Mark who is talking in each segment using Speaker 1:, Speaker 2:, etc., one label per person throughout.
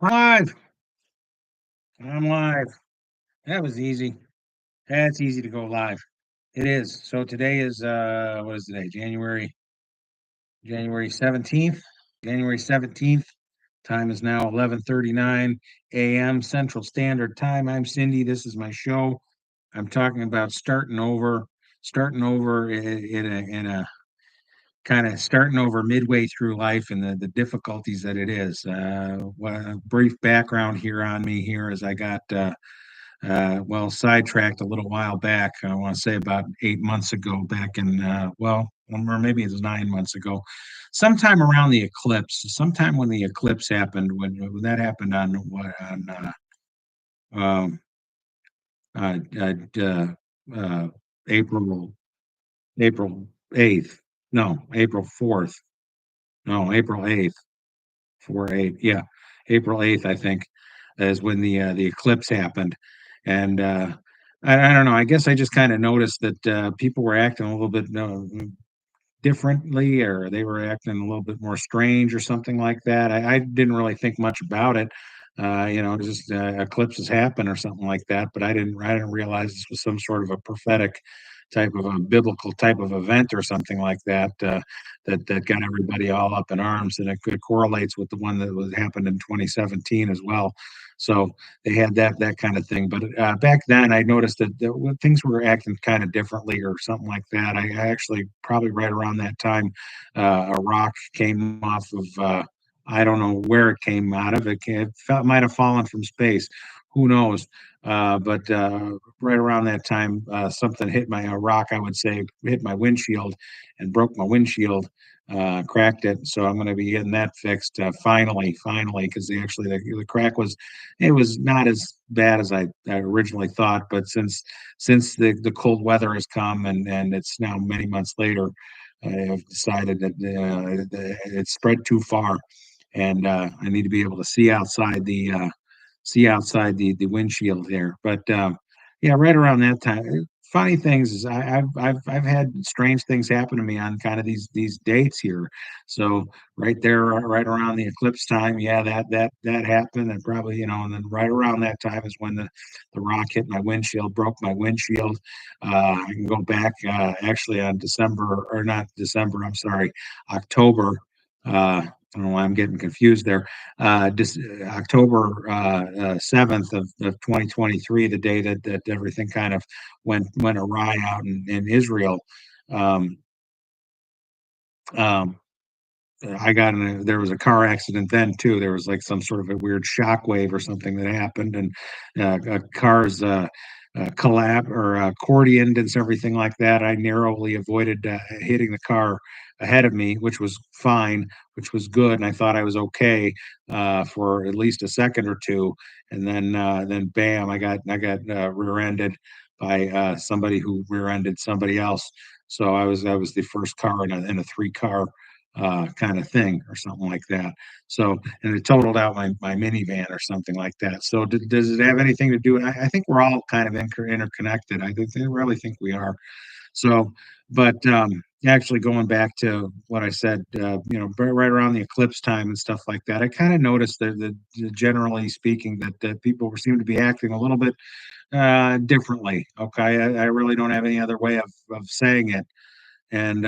Speaker 1: Live. I'm live. That was easy. That's easy to go live. It is. So today is what is today? January 17th. January 17th. Time is now 11:39 a.m. Central Standard Time. I'm Cindy. This is my show. I'm talking about starting over in a kind of starting over midway through life and the difficulties that it is. A brief background here on me here is I got well, sidetracked a little while back. I want to say about 8 months ago, back in, or maybe it was 9 months ago, sometime around the eclipse, sometime when the eclipse happened, when that happened on what, on um, uh, uh, uh, uh, April, April 8th. No, April 4th. No, April 8th. 4/8. Yeah. April 8th, I think, is when the eclipse happened. And I don't know. I guess I just kind of noticed that people were acting a little bit differently, or they were acting a little bit more strange, or something like that. I didn't really think much about it. Just eclipses happen or something like that. But I didn't realize this was some sort of a prophetic type of a biblical type of event or something like that. That got everybody all up in arms, and it correlates with the one that was happened in 2017 as well. So they had that kind of thing. But back then, I noticed that when things were acting kind of differently or something like that. I actually probably right around that time, a rock came off of. I don't know where it came out of. Might have fallen from space. Who knows? But right around that time, something hit my a rock. I would say hit my windshield and broke my windshield, cracked it. So I'm going to be getting that fixed finally, because the crack was not as bad as I originally thought. But since the cold weather has come, and it's now many months later, I've decided that it's spread too far, and I need to be able to see outside the windshield there. But yeah, right around that time. Funny things is I've had strange things happen to me on kind of these dates here. So right there, right around the eclipse time, yeah, that happened, and probably and then right around that time is when the rock hit my windshield, broke my windshield. I can go back actually on December, or not December, I'm sorry, October. I don't know why I'm getting confused there. October 7th of 2023, the day that everything kind of went awry out in Israel. Um, um, there was a car accident then too. There was like some sort of a weird shock wave or something that happened, and cars collapsed or accordioned and everything like that. I narrowly avoided hitting the car ahead of me, which was fine, which was good, and I thought I was okay for at least a second or two, and then bam, I got rear-ended by somebody who rear-ended somebody else. So I was the first car in a three-car kind of thing or something like that. So, and it totaled out my minivan or something like that. So, does it have anything to do? I think we're all kind of interconnected. I really think we are. So, but actually, going back to what I said, right around the eclipse time and stuff like that, I kind of noticed that generally speaking, that people seem to be acting a little bit differently. Okay, I really don't have any other way of saying it. And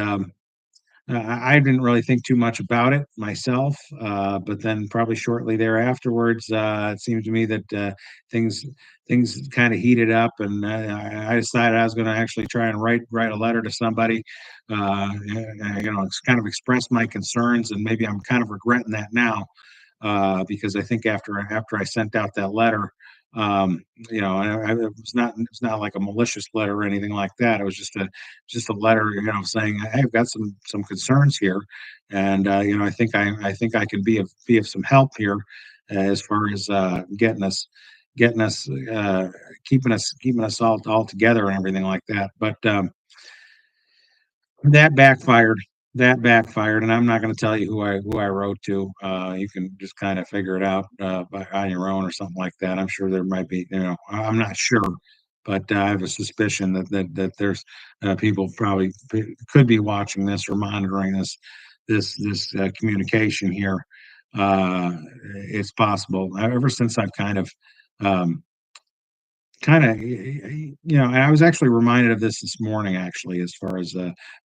Speaker 1: I didn't really think too much about it myself, but then probably shortly thereafterwards, it seemed to me that things things kind of heated up, and I decided I was going to actually try and write a letter to somebody, it's kind of express my concerns, and maybe I'm kind of regretting that now, because I think after I sent out that letter, um, it was not like a malicious letter or anything like that. It was just a letter, saying, "Hey, I've got some concerns here, and I think I can be of some help here as far as getting us keeping us all together and everything like that." But that backfired. That backfired, and I'm not going to tell you who I wrote to. You can just kind of figure it out on your own or something like that. I'm sure there might be, I'm not sure, but I have a suspicion that there's people probably could be watching this or monitoring this communication here. uh, it's possible. Ever since I've um, and I was actually reminded of this morning, actually, as far as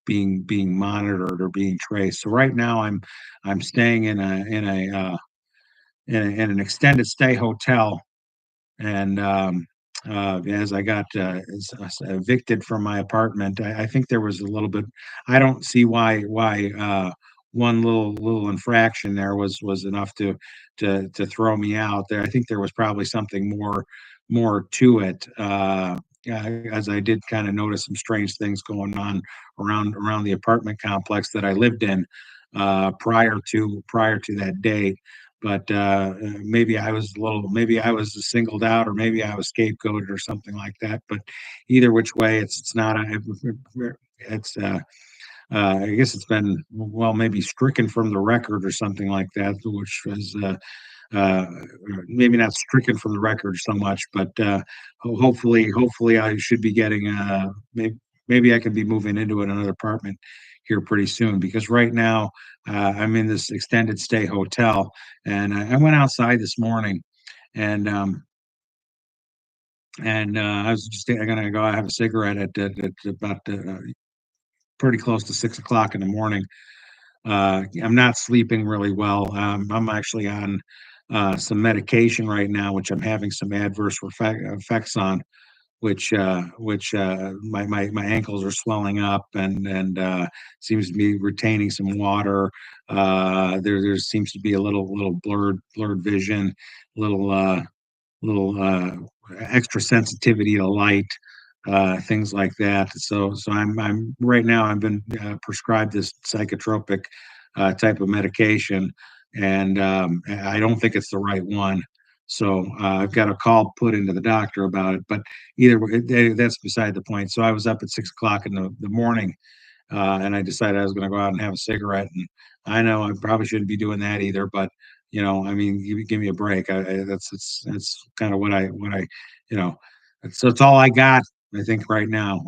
Speaker 1: being monitored or being traced. So right now, I'm staying in an extended stay hotel, and as I got evicted from my apartment, I think there was a little bit. I don't see why one little infraction there was enough to throw me out there. I think there was probably something more to it. As I did kind of notice some strange things going on around the apartment complex that I lived in prior to that date. But maybe I was singled out, or maybe I was scapegoated or something like that. But either which way, it's not. It's I guess it's been, well, maybe stricken from the record or something like that, which was uh, maybe not stricken from the record so much, but hopefully I should be getting maybe I can be moving into another apartment here pretty soon, because right now I'm in this extended stay hotel, and I went outside this morning, and I was just gonna go have a cigarette at about pretty close to 6 o'clock in the morning. I'm not sleeping really well. I'm actually on some medication right now, which I'm having some adverse effects on, which my ankles are swelling up, and seems to be retaining some water. There seems to be a little blurred vision, little little extra sensitivity to light, things like that. So I'm right now I've been prescribed this psychotropic type of medication, and I don't think it's the right one. So I've got a call put into the doctor about it. But either way, that's beside the point. So I was up at 6 o'clock in the morning, and I decided I was going to go out and have a cigarette. And I know I probably shouldn't be doing that either, but I mean, give me a break. That's kind of you know, it's all I got. I think right now.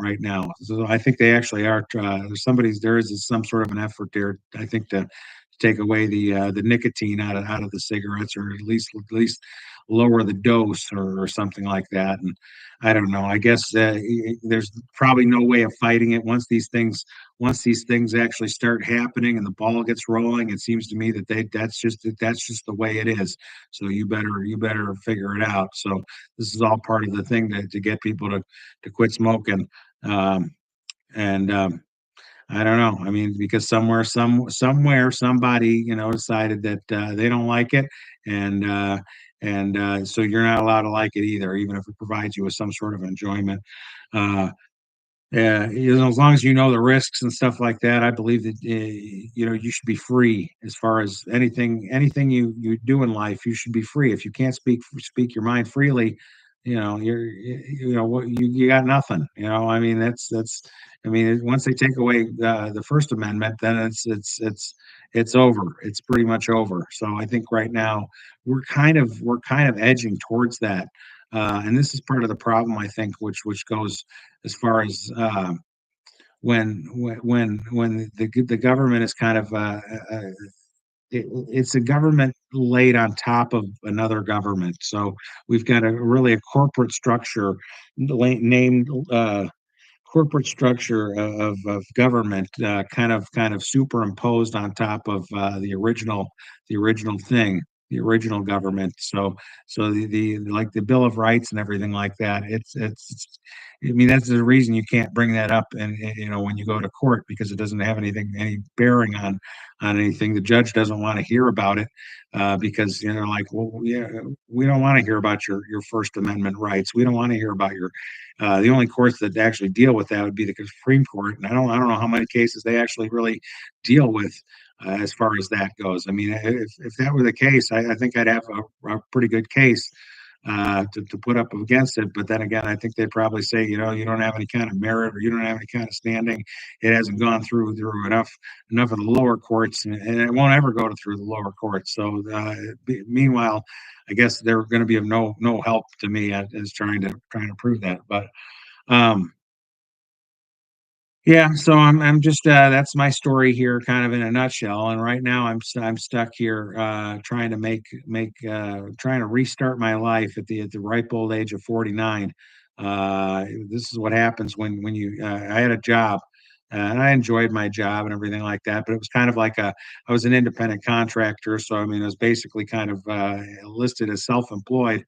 Speaker 1: So I think they actually are. There is some sort of an effort there, I think, to take away the nicotine out of the cigarettes, or at least lower the dose, or something like that. And I don't know. I guess there's probably no way of fighting it once these things actually start happening and the ball gets rolling. It seems to me that that's just the way it is. So you better figure it out. So this is all part of the thing to get people to quit smoking. Um, and I don't know. I mean, because somewhere somebody decided that they don't like it, and so you're not allowed to like it either, even if it provides you with some sort of enjoyment. Uh, yeah, as long as you know the risks and stuff like that, I believe that you should be free. As far as anything you do in life, you should be free. If you can't speak your mind freely, what you got nothing. I mean, that's I mean, once they take away the First Amendment, then it's over. It's pretty much over. So I think right now we're kind of edging towards that. And this is part of the problem, I think, which goes as far as when the government is kind of it's a government laid on top of another government. So we've got a corporate structure named of government, kind of superimposed on top of the original thing, the original government. So the like the Bill of Rights and everything like that. I mean, that's the reason you can't bring that up, and when you go to court, because it doesn't have any bearing on anything. The judge doesn't want to hear about it, because like, well, yeah, we don't want to hear about your First Amendment rights. We don't want to hear about your the only courts that actually deal with that would be the Supreme Court, and I don't know how many cases they actually really deal with as far as that goes. I mean, if that were the case, I think I'd have a pretty good case to put up against it. But then again, I think they'd probably say, you don't have any kind of merit, or you don't have any kind of standing. It hasn't gone through enough of the lower courts, and it won't ever go through the lower courts. So meanwhile, I guess they're going to be of no help to me as trying to prove that. But um, Yeah, so I'm just that's my story here kind of in a nutshell. And right now I'm stuck here trying to trying to restart my life at the ripe old age of 49. This is what happens when you I had a job and I enjoyed my job and everything like that, but it was kind of like a I was an independent contractor, so I mean it was basically kind of listed as self-employed,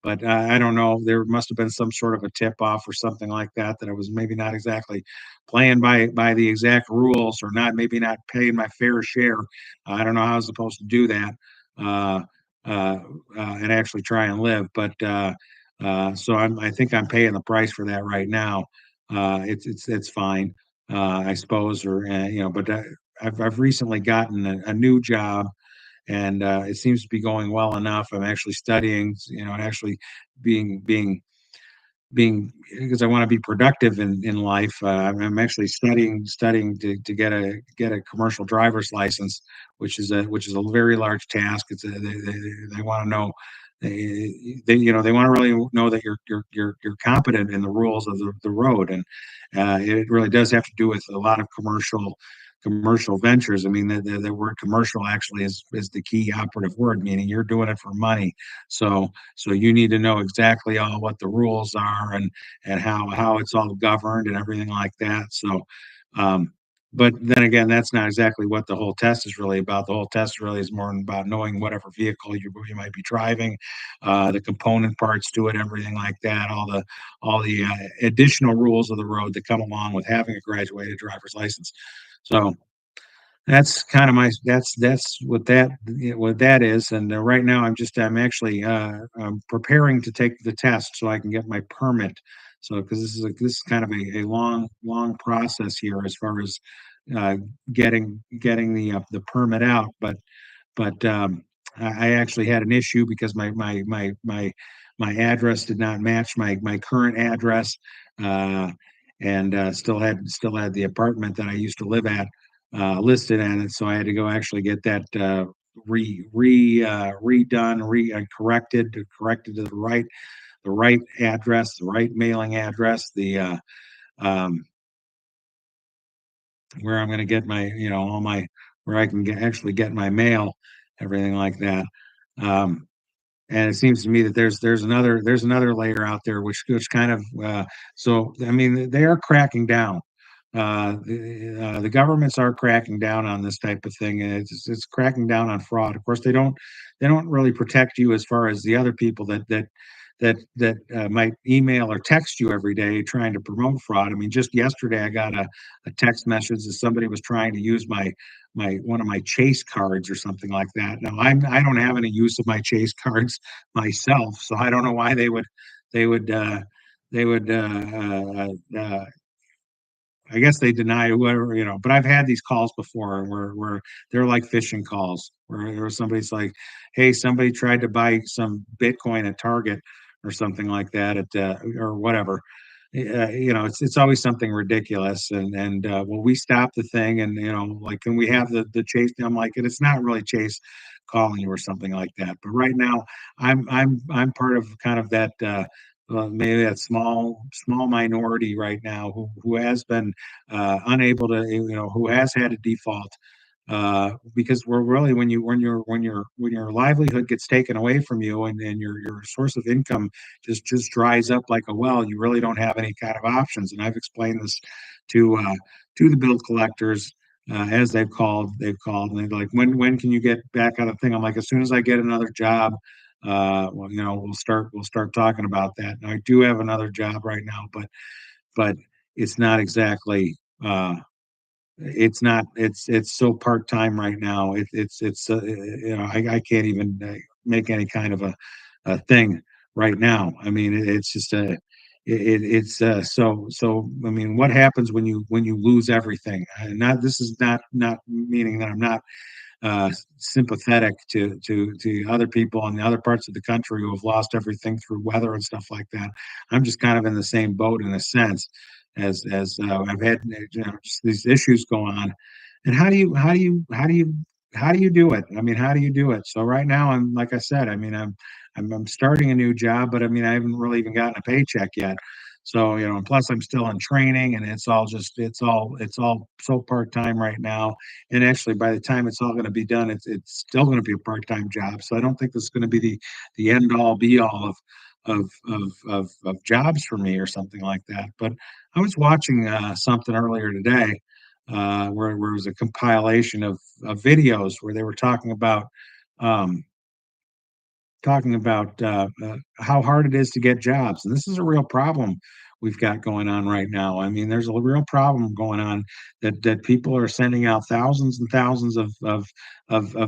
Speaker 1: but I don't know. There must have been some sort of a tip off or something like that that I was maybe not exactly playing by the exact rules, or not maybe not paying my fair share. I don't know how I was supposed to do that uh, uh, and actually try and live. But so I think I'm paying the price for that right now. It's fine, I suppose, or you know. But I've recently gotten a new job, and it seems to be going well enough. I'm actually studying, you know, and actually being because I want to be productive in life. I'm actually studying to get a commercial driver's license, which is a very large task. They want to know. You know they want to really know that you're competent in the rules of the road, and it really does have to do with a lot of commercial ventures. I mean, the word commercial actually is the key operative word, meaning you're doing it for money. So you need to know exactly all what the rules are, and how it's all governed and everything like that. So, um, but then again, that's not exactly what the whole test is really about. The whole test really is more about knowing whatever vehicle you might be driving, the component parts to it, everything like that, all the additional rules of the road that come along with having a graduated driver's license. So that's kind of my that's what that is. And right now I'm actually I'm preparing to take the test so I can get my permit. So because this is kind of a long process here as far as uh, getting the permit out. But I actually had an issue because my address did not match my current address, uh, and still had the apartment that I used to live at listed in it. So I had to go actually get that redone, corrected to the right address, the right mailing address, the um, where I'm going to get my, you know, all my, where I can actually get my mail, everything like that. Um, and it seems to me that there's another layer out there which kind of so I mean they are cracking down. The governments are cracking down on this type of thing, and it's cracking down on fraud. Of course, they don't really protect you as far as the other people that might email or text you every day trying to promote fraud. I mean, just yesterday I got a text message that somebody was trying to use my one of my Chase cards or something like that. Now I don't have any use of my Chase cards myself, so I don't know why they would they would I guess they deny whoever, you know, but I've had these calls before where they're like phishing calls where somebody's like, hey, somebody tried to buy some Bitcoin at Target or something like that at or whatever. You know, it's always something ridiculous, and will we stop the thing, and you know, like, can we have the Chase? I'm like, and it's not really Chase calling you or something like that. But right now, I'm part of kind of that. Maybe that small minority right now who has been unable to, you know, who has had a default, because we're really when your livelihood gets taken away from you, and your source of income just dries up like a well, you really don't have any kind of options. And I've explained this to the bill collectors, as they've called, and they're like, when can you get back on the thing? I'm like, as soon as I get another job, well, you know, we'll start talking about that. And I do have another job right now, but it's not exactly it's not it's so part-time right now. It's you know, I can't even make any kind of a thing right now. I mean, it's just a it's so I mean, what happens when you lose everything? Not this is not meaning that I'm not sympathetic to other people in the other parts of the country who have lost everything through weather and stuff like that. I'm just kind of in the same boat in a sense, as I've had, you know, just these issues go on. And how do you do it? I mean, how do you do it? So right now, I'm like I said, I mean, I'm starting a new job, but I mean, I haven't really even gotten a paycheck yet. So, and plus I'm still in training, and it's all so part-time right now. And actually by the time it's all going to be done, it's still going to be a part-time job. So I don't think this is going to be the end all be all of jobs for me or something like that. But I was watching something earlier today, where it was a compilation of videos where they were um, talking about how hard it is to get jobs. And this is a real problem we've got going on right now. I mean, there's a real problem going on that people are sending out thousands and thousands of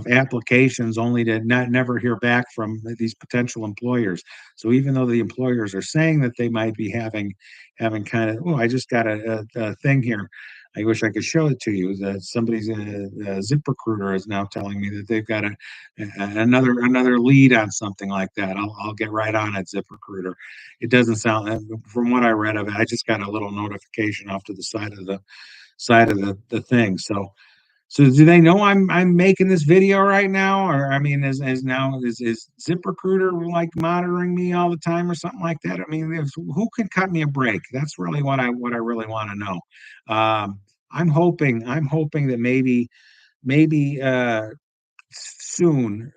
Speaker 1: applications only to never hear back from these potential employers. So even though the employers are saying that they might be having kind of, oh, I just got a thing here. I wish I could show it to you. That somebody's ZipRecruiter is now telling me that they've got another lead on something like that. I'll get right on it, ZipRecruiter. It doesn't sound, from what I read of it, I just got a little notification off to the side of the thing. So do they know I'm making this video right now? Or I mean, is ZipRecruiter like monitoring me all the time or something like that? I mean, who can cut me a break? That's really what I really want to know. I'm hoping that maybe soon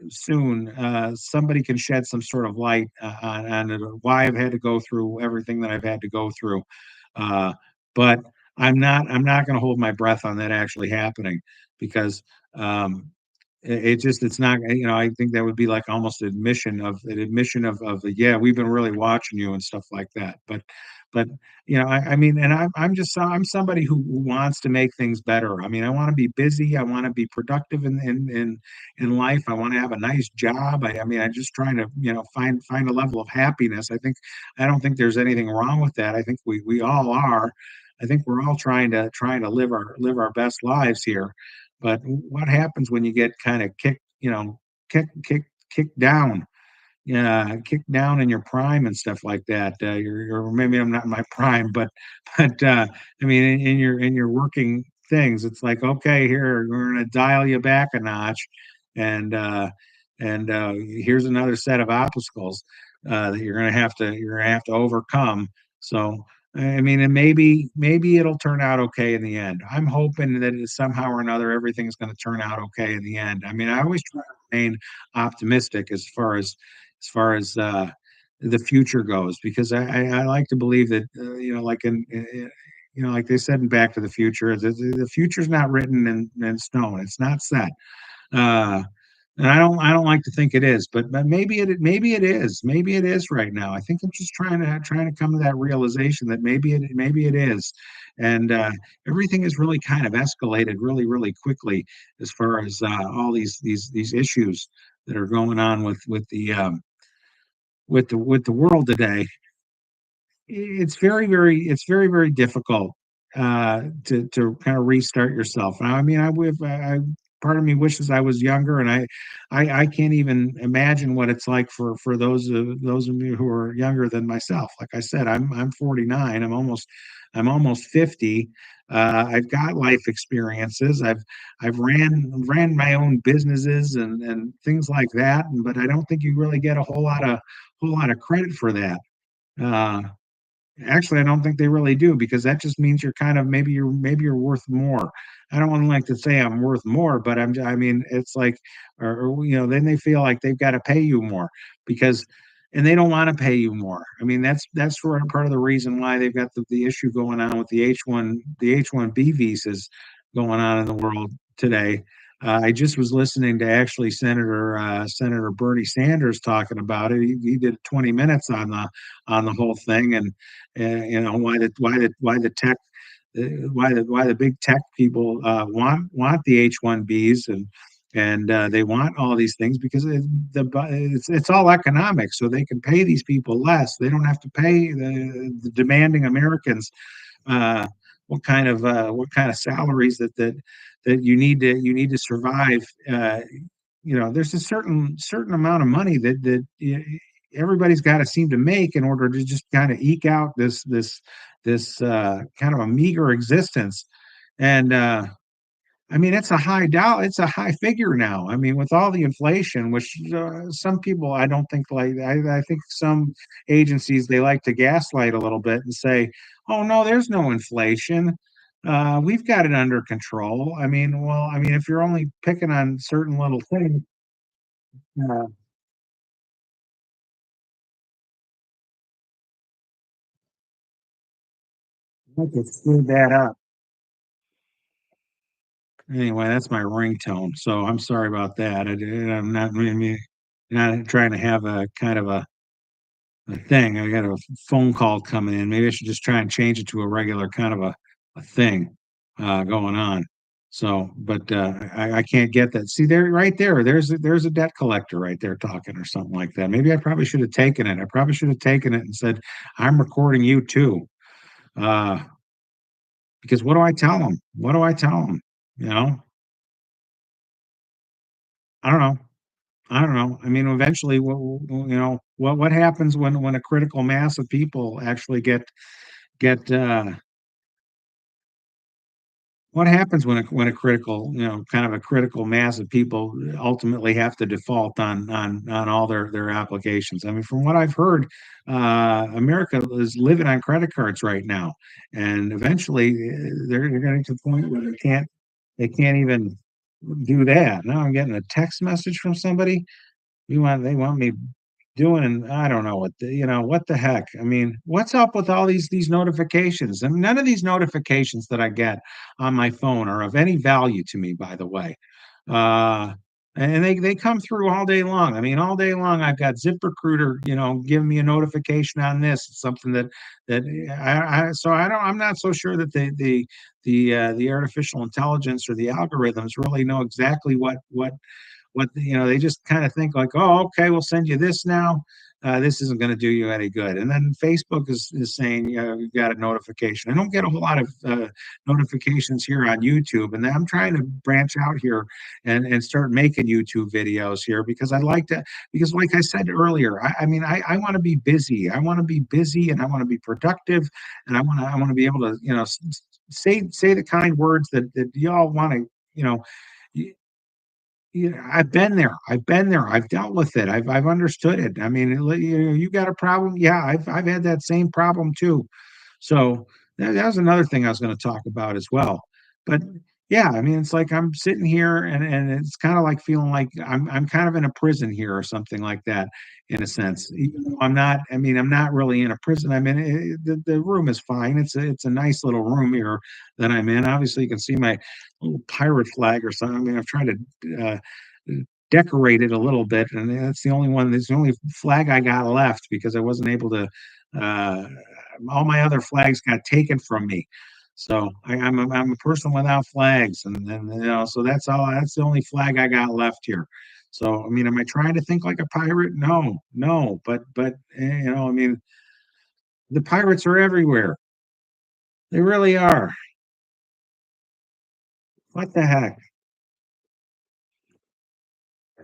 Speaker 1: somebody can shed some sort of light on why I've had to go through everything that I've had to go through. Uh, but I'm not going to hold my breath on that actually happening, because um, it's not, I think that would be like almost an admission of yeah, we've been really watching you and stuff like that. But I mean, and I'm somebody who wants to make things better. I mean, I want to be busy, I want to be productive in life, I want to have a nice job. I mean, I'm just trying to find a level of happiness. I don't think there's anything wrong with that. I think we all are. I think we're all trying to live our best lives here. But what happens when you get kind of kicked down, yeah, kicked down in your prime and stuff like that? You're maybe I'm not in my prime, but I mean, in your working things, it's like, okay, here we're going to dial you back a notch, and here's another set of obstacles that you're going to have to overcome. So I mean, and maybe it'll turn out okay in the end. I'm hoping that somehow or another everything's going to turn out okay in the end. I mean, I always try to remain optimistic as far as the future goes, because I like to believe that like like they said in Back to the Future, the future's not written in stone. It's not set. Uh, and I don't like to think it is, but maybe it is. Maybe it is right now. I think I'm just trying to come to that realization that maybe it is. And everything has really kind of escalated really, really quickly as far as all these issues that are going on with the world today. It's very difficult to kind of restart yourself. Now, I mean, part of me wishes I was younger, and I can't even imagine what it's like for those of me who are younger than myself. Like I said, I'm 49. I'm almost 50. I've got life experiences. I've ran my own businesses and things like that, but I don't think you really get a whole lot of credit for that. Uh, Actually, I don't think they really do, because that just means you're kind of, maybe you're worth more. I don't want to like to say I'm worth more, but I mean, it's like, or then they feel like they've got to pay you more, because, and they don't want to pay you more. I mean, that's for part of the reason why they've got the issue going on with the H1B visas going on in the world today. I just was listening to actually Senator Bernie Sanders talking about it. He did 20 minutes on the whole thing, and why the big tech people want the H1Bs, and they want all these things because it's all economic, so they can pay these people less. They don't have to pay the demanding Americans uh, what kind of salaries that you need to survive. There's a certain amount of money that everybody's got to seem to make in order to just kind of eke out this kind of a meager existence. And I mean, it's a high figure now. I mean, with all the inflation, which, some people I don't think like I think some agencies, they like to gaslight a little bit and say, "Oh, no, there's no inflation. We've got it under control." I mean, well, I mean, if you're only picking on certain little things, uh, I could screw that up. Anyway, that's my ringtone, so I'm sorry about that. I'm not really not trying to have a kind of a thing. I got a phone call coming in. Maybe I should just try and change it to a regular kind of a thing going on. So, but I can't get that. See there, right there. There's a debt collector right there talking or something like that. Maybe I probably should have taken it. I probably should have taken it and said, "I'm recording you too." Uh, because what do I tell them? What do I tell them? You know, I don't know. I don't know. I mean, eventually, what happens when a critical mass of people actually get what happens when a critical, kind of a critical mass of people ultimately have to default on all their applications? I mean, from what I've heard, America is living on credit cards right now, and eventually they're getting to the point where they can't even do that. Now I'm getting a text message from somebody. They want me doing, I don't know what the heck. I mean, what's up with all these notifications? And none of these notifications that I get on my phone are of any value to me, by the way. Uh, and they come through all day long. I mean, all day long I've got ZipRecruiter, giving me a notification on this. It's something that so I'm not so sure that the artificial intelligence or the algorithms really know exactly they just kind of think like, oh, okay, we'll send you this now. This isn't going to do you any good. And then Facebook is saying, you've got a notification. I don't get a whole lot of notifications here on YouTube. And then I'm trying to branch out here and start making YouTube videos here because I'd like to, because like I said earlier, I mean, I want to be busy. I want to be busy and I want to be productive. And I want to be able to, say the kind words that y'all want to, you know, I've been there. I've been there. I've dealt with it. I've understood it. I mean, you got a problem? Yeah, I've had that same problem too. So that was another thing I was going to talk about as well. But yeah, I mean, it's like I'm sitting here and it's kind of like feeling like I'm kind of in a prison here or something like that in a sense. Even though I'm not, I mean, I'm not really in a prison. I mean, the room is fine. It's a nice little room here that I'm in. Obviously, you can see my little pirate flag or something. I mean, I've tried to decorate it a little bit, and that's the only one. That's the only flag I got left because I wasn't able to. Uh, all my other flags got taken from me. So I'm a person without flags, and so that's all. That's the only flag I got left here. So I mean, am I trying to think like a pirate? No, no. But I mean, the pirates are everywhere. They really are. What the heck?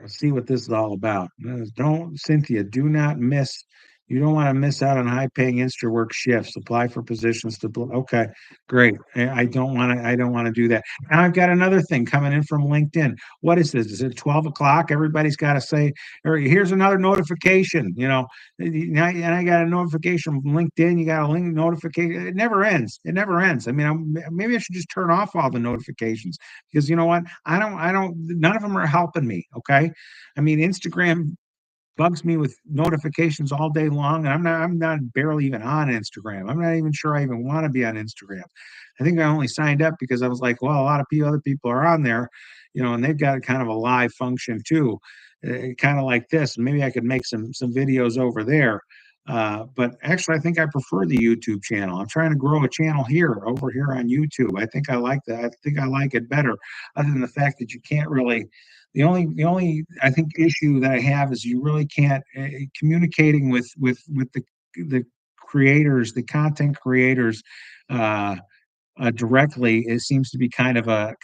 Speaker 1: See what this is all about. Don't, Cynthia, do not miss. You don't want to miss out on high-paying Insta work shifts. Apply for positions to. Okay, great. I don't want to. I don't want to do that. Now I've got another thing coming in from LinkedIn. What is this? Is it 12 o'clock? Everybody's got to say, or here's another notification. Now and I got a notification from LinkedIn. You got a link notification. It never ends. It never ends. I mean, maybe I should just turn off all the notifications because you know what? I don't. None of them are helping me. Okay. I mean, Instagram bugs me with notifications all day long, and I'm not barely even on Instagram. I'm not even sure I even want to be on Instagram. I think I only signed up because I was like, well, a lot of other people are on there, and they've got kind of a live function too, kind of like this. Maybe I could make some videos over there. But actually, I think I prefer the YouTube channel. I'm trying to grow a channel over here on YouTube. I think I like that. I think I like it better, other than the fact that you can't really the only I think issue that I have is you really can't communicating with the creators, the content creators, uh, directly. It seems to be kind of a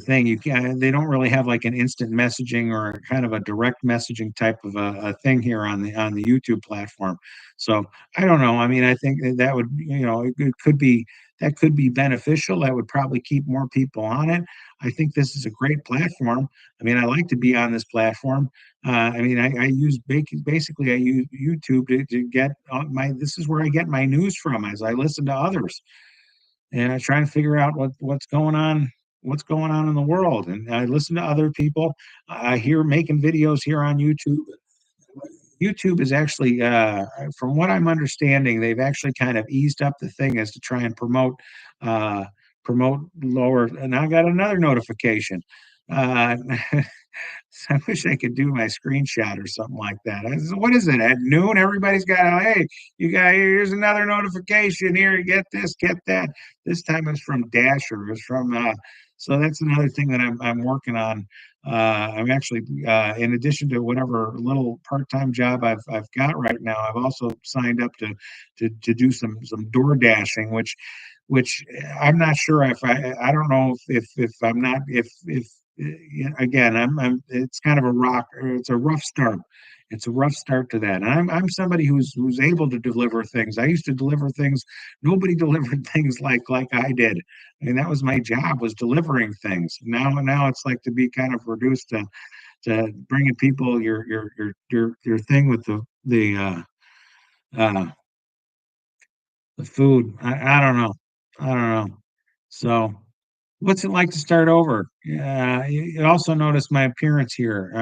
Speaker 1: thing. You can They don't really have like an instant messaging or a kind of a direct messaging type of a thing here on the YouTube platform. So I don't know. I mean, I think that would, it could be, that could be beneficial. That would probably keep more people on it. I think this is a great platform. I mean, I like to be on this platform. I mean, I use basically I use YouTube to get my. This is where I get my news from as I listen to others, and I try to figure out what's going on in the world. And I listen to other people. I hear making videos here on YouTube. YouTube is actually, from what I'm understanding, they've actually kind of eased up the thing as to try and uh, promote lower. And I got another notification. Uh, I wish I could do my screenshot or something like that. What is it at noon? Everybody's got, hey, you got, here's another notification here. You get this, get that. This time it's from Dasher. It's from, so that's another thing that I'm working on. I'm actually, in addition to whatever little part-time job I've got right now, I've also signed up to do some door dashing, which I'm not sure if I don't know if I'm not if yeah, again, it's kind of a rock, or it's a rough start. It's a rough start to that. And I'm somebody who's able to deliver things. I used to deliver things. Nobody delivered things like I did. I mean, that was my job, was delivering things. Now it's like to be kind of reduced to bringing people your thing with uh the food. I don't know. I don't know. So what's it like to start over? Yeah, you also notice my appearance here.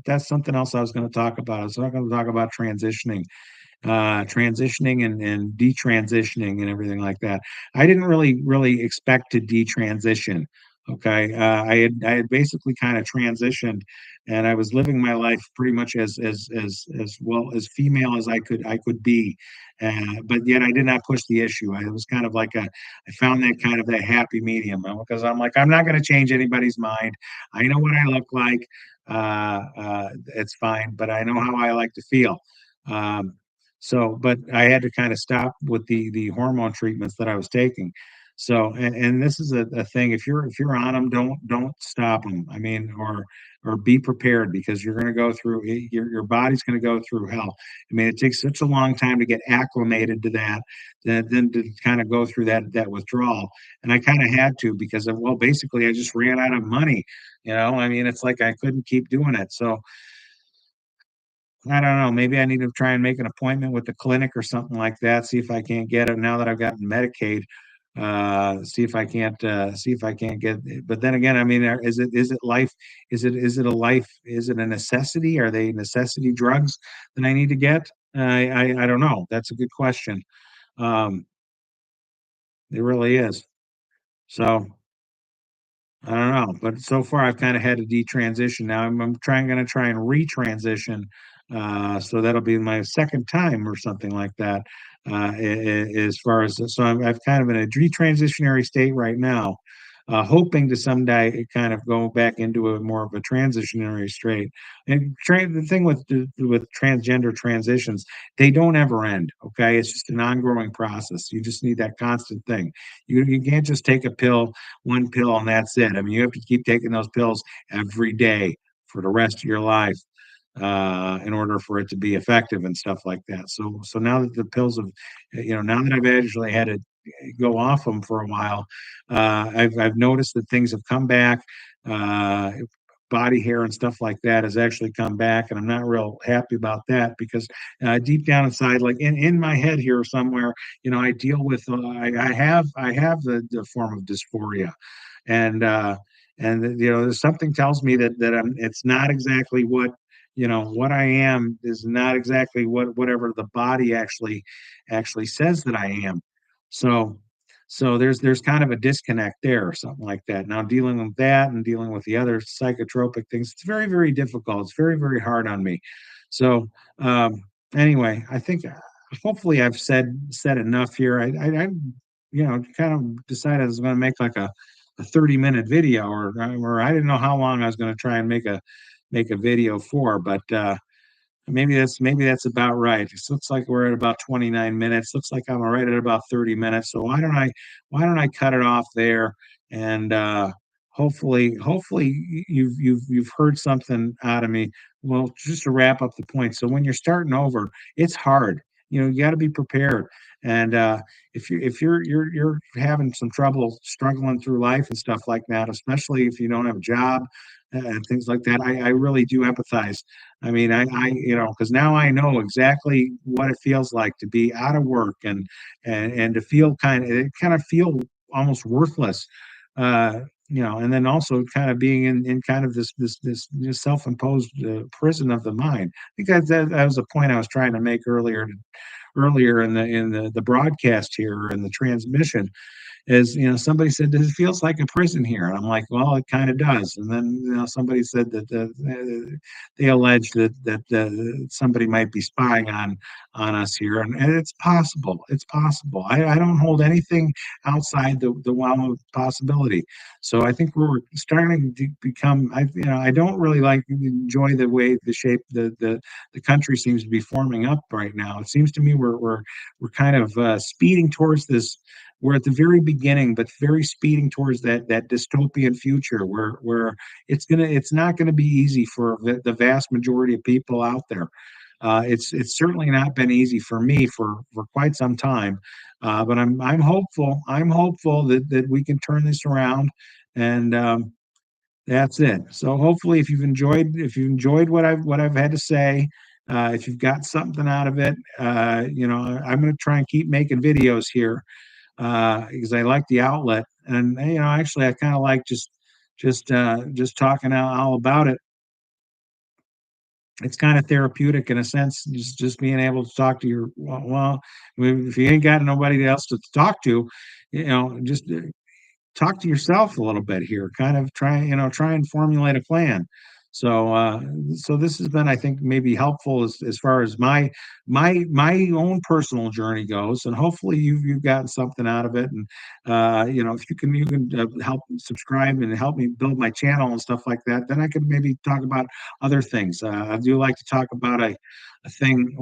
Speaker 1: That's something else I was going to talk about. I was not going to talk about transitioning and detransitioning and everything like that. I didn't really expect to detransition. Okay, I had basically kind of transitioned, and I was living my life pretty much as well as female as I could be, but yet I did not push the issue. I was kind of like I found that kind of that happy medium, because I'm like, I'm not going to change anybody's mind. I know what I look like. It's fine, but I know how I like to feel. Um, but I had to kind of stop with the hormone treatments that I was taking. So, and this is a thing. If you're on them, don't stop them. I mean, or be prepared, because you're going to go through your body's going to go through hell. I mean, it takes such a long time to get acclimated to that, that then to kind of go through that withdrawal. And I kind of had to, because of, well, basically I just ran out of money. I mean, it's like I couldn't keep doing it. So I don't know. Maybe I need to try and make an appointment with the clinic or something like that. See if I can't get it now that I've gotten Medicaid. See if I can't get. But then again, I mean, is it life? Is it a life? Is it a necessity? Are they necessity drugs that I need to get? I don't know. That's a good question. Um, it really is. So I don't know, but so far I've kind of had to detransition. Now I'm going to try and retransition. So that'll be my second time or something like that. As far as, so I've kind of in a detransitionary state right now, hoping to someday kind of go back into a more of a transitionary state. And the thing with transgender transitions, they don't ever end. Okay, it's just an ongoing process. You just need that constant thing. You can't just take a pill, one pill, and that's it. I mean, you have to keep taking those pills every day for the rest of your life, in order for it to be effective and stuff like that. So now that the pills have, now that I've actually had to go off them for a while, I've noticed that things have come back. Uh, Body hair and stuff like that has actually come back, and I'm not real happy about that, because deep down inside, like in my head here somewhere, I deal with, I have the form of dysphoria, and something tells me that it's not exactly what I am is not exactly whatever the body actually says that I am. So there's kind of a disconnect there, or something like that. Now, dealing with that and dealing with the other psychotropic things, it's very, very difficult. It's very, very hard on me. So anyway, I think, hopefully I've said enough here. I kind of decided I was going to make like a 30-minute video, or I didn't know how long I was going to try and make a video for, but maybe that's about right. It looks like we're at about 29 minutes. Looks like I'm right at about 30 minutes. So why don't I cut it off there, and hopefully you've heard something out of me. Well, just to wrap up the point, so when you're starting over, it's hard. You got to be prepared. And if you're having some trouble struggling through life and stuff like that, especially if you don't have a job and things like that, I really do empathize. I mean, because now I know exactly what it feels like to be out of work and to feel kind of feel almost worthless. Uh, and then also kind of being in kind of this self-imposed prison of the mind. I think that was a point I was trying to make earlier in the broadcast here and the transmission is, somebody said that it feels like a prison here. And I'm like, well, it kind of does. And then, somebody said that they allege that somebody might be spying on us here. And it's possible. It's possible. I don't hold anything outside the realm of possibility. So I think we're starting to become, I don't really enjoy the way the shape the country seems to be forming up right now. It seems to me we're kind of speeding towards this. We're at the very beginning, but very speeding towards that dystopian future where it's not gonna be easy for the vast majority of people out there. It's certainly not been easy for me for quite some time, but I'm hopeful. I'm hopeful that we can turn this around, and that's it. So hopefully, if you've enjoyed what I've had to say, if you've got something out of it, I'm going to try and keep making videos here because I like the outlet, and actually, I kind of like just talking all about it. It's kind of therapeutic in a sense, just being able to talk to if you ain't got nobody else to talk to, just talk to yourself a little bit here, kind of try and formulate a plan. So this has been, I think, maybe helpful as far as my own personal journey goes, and hopefully you've gotten something out of it. And if you can help subscribe and help me build my channel and stuff like that, then I could maybe talk about other things. I do like to talk about a thing.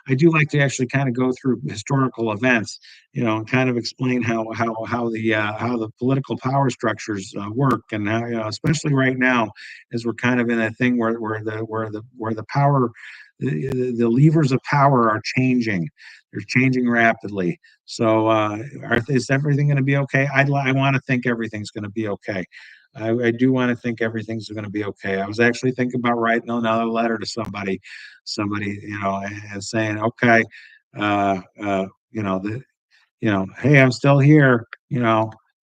Speaker 1: I do like to actually kind of go through historical events, and kind of explain how the political power structures work, and how, especially right now, as we're kind of in a thing where the power, the levers of power are changing. They're changing rapidly. So, is everything going to be okay? I want to think everything's going to be okay. I do want to think everything's going to be okay. I was actually thinking about writing another letter to somebody, and saying, okay, the hey, I'm still here.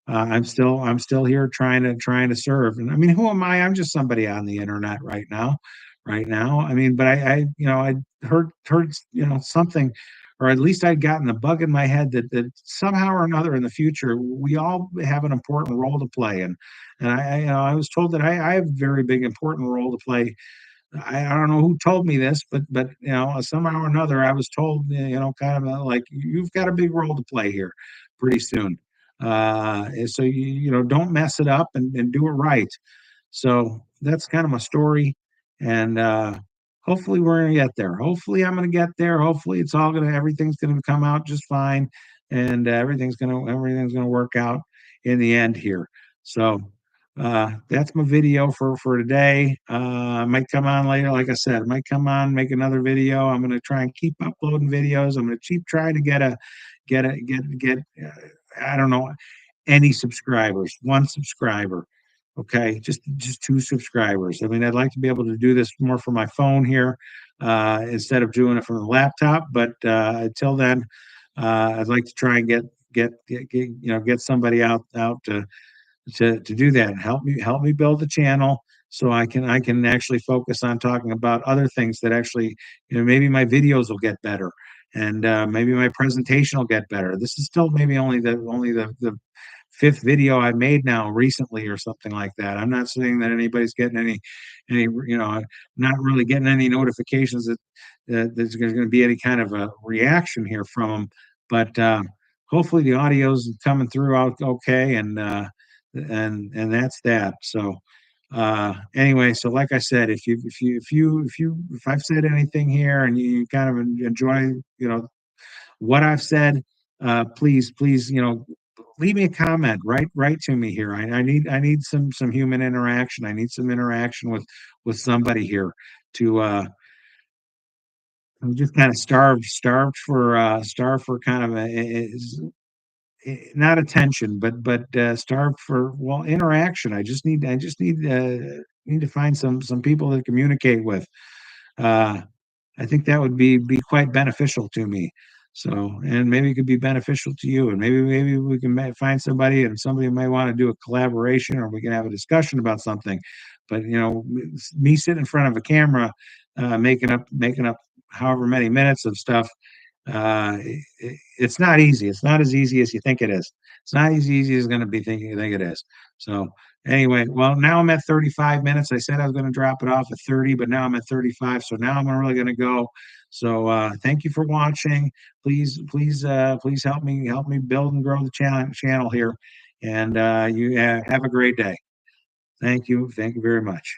Speaker 1: I'm still here trying to serve. And I mean, who am I? I'm just somebody on the internet right now. Right now. I mean, but I heard something, or at least I'd gotten a bug in my head that somehow or another in the future we all have an important role to play. And I was told that I have a very big important role to play. I don't know who told me this, but somehow or another, I was told, kind of like, you've got a big role to play here pretty soon. And so don't mess it up and do it right. So that's kind of my story, and hopefully we're gonna get there. Hopefully I'm gonna get there. Hopefully everything's gonna come out just fine, and everything's gonna work out in the end here. So that's my video for today. I might come on later, like I said, I might come on, make another video. I'm gonna try and keep uploading videos. I'm gonna keep trying to get I don't know, any subscribers, one subscriber. Okay, just two subscribers. I mean, I'd like to be able to do this more from my phone here instead of doing it from the laptop. But until then, I'd like to try and get somebody out to do that and help me build the channel so I can actually focus on talking about other things that actually, maybe my videos will get better, and maybe my presentation will get better. This is still maybe only the fifth video I made now recently or something like that. I'm not saying that anybody's getting any not really getting any notifications that there's going to be any kind of a reaction here from them, but hopefully the audio's coming through out okay, and that's that. So anyway, so like I said, if I've said anything here and you kind of enjoy what I've said, please leave me a comment. Write to me here. I need some human interaction. I need some interaction with somebody here to I'm just kind of starved for kind of not attention, but starved for, well, interaction. I just need to find some people to communicate with. Uh, I think that would be quite beneficial to me. So, and maybe it could be beneficial to you, and maybe we can find somebody, and somebody might want to do a collaboration, or we can have a discussion about something. But me sitting in front of a camera, making up however many minutes of stuff, it's not easy. It's not as easy as you think it is. It's not as easy as going to be thinking you think it is. So anyway, well, now I'm at 35 minutes. I said I was going to drop it off at 30, but now I'm at 35. So now I'm really going to go. So thank you for watching. Please help me build and grow the channel here. And you have a great day. Thank you. Thank you very much.